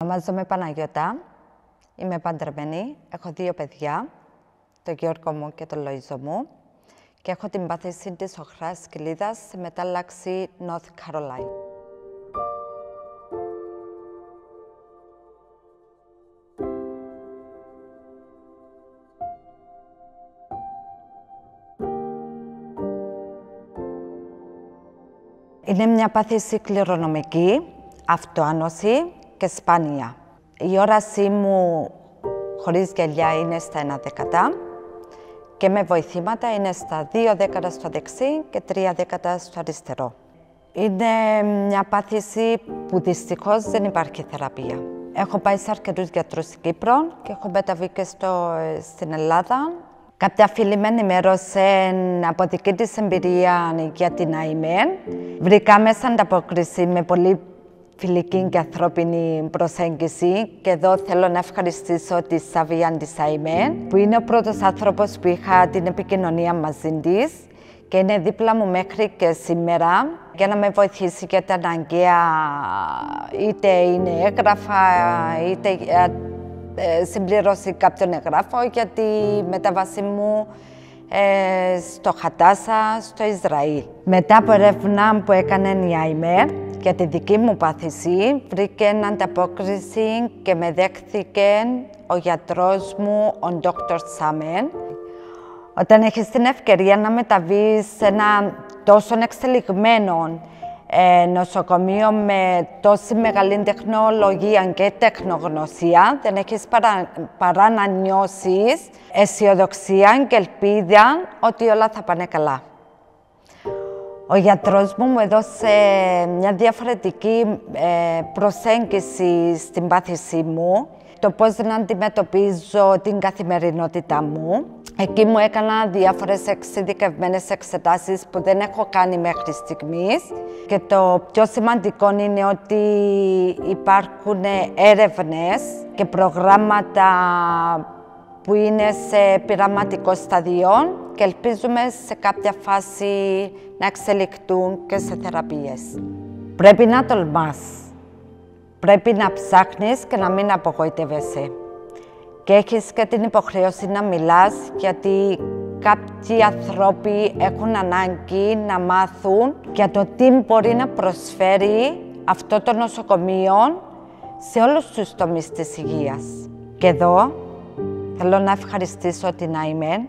Ονομάζομαι Παναγιώτα, είμαι παντρεμένη, έχω 2 παιδιά, τον Γιώργο μου και τον Λοΐζο μου και έχω την πάθηση της οχράς κοιλίδας σε μετάλλαξη North Carolina. Είναι μια πάθηση κληρονομική, αυτοάνωση και σπάνια. Η όρασή μου χωρίς γυαλιά είναι στα 1/10 και με βοηθήματα είναι στα 2/10 στο δεξί και 3/10 στο αριστερό. Είναι μια πάθηση που δυστυχώς δεν υπάρχει θεραπεία. Έχω πάει σε αρκετούς γιατρούς στην Κύπρο και έχω μεταβεί και στην Ελλάδα. Κάποια φίλη με ενημέρωσαν από δική της εμπειρία για την ΑΕΜΕΝ. Βρήκα μέσα ανταπόκριση με πολύ φιλική και ανθρώπινη προσέγγιση και εδώ θέλω να ευχαριστήσω τη Σαβία της ΑΕΜΕΝ, που είναι ο πρώτος άνθρωπος που είχα την επικοινωνία μαζί της και είναι δίπλα μου μέχρι και σήμερα για να με βοηθήσει για τα αναγκαία, είτε είναι έγγραφα, είτε συμπληρώσει κάποιον εγγράφο για τη μεταβάση μου στο Χατάσα, στο Ισραήλ. Μετά από έρευνα που έκανε η ΑΕΜΕΝ για τη δική μου πάθηση, βρήκε ανταπόκριση και με δέχθηκε ο γιατρός μου, ο Dr. Samen. Όταν έχεις την ευκαιρία να μεταβείς σε ένα τόσο εξελιγμένο νοσοκομείο με τόση μεγάλη τεχνολογία και τεχνογνωσία, δεν έχεις παρά να νιώσεις αισιοδοξία και ελπίδα ότι όλα θα πάνε καλά. Ο γιατρός μου έδωσε μια διαφορετική προσέγγιση στην πάθησή μου, το πώς να αντιμετωπίζω την καθημερινότητά μου. Εκεί μου έκανα διάφορες εξειδικευμένες εξετάσεις που δεν έχω κάνει μέχρι στιγμής. Και το πιο σημαντικό είναι ότι υπάρχουν έρευνες και προγράμματα που είναι σε πειραματικό στάδιο και ελπίζουμε σε κάποια φάση να εξελιχθούν και σε θεραπείες. Πρέπει να τολμάς. Πρέπει να ψάχνεις και να μην απογοητεύεσαι. Και έχεις και την υποχρέωση να μιλάς, γιατί κάποιοι άνθρωποι έχουν ανάγκη να μάθουν για το τι μπορεί να προσφέρει αυτό το νοσοκομείο σε όλους τους τομείς της υγείας. Και εδώ θέλω να ευχαριστήσω την ΑΕΜΕΝ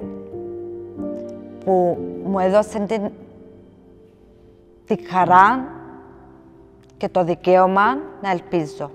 που μου έδωσε τη χαρά και το δικαίωμα να ελπίζω.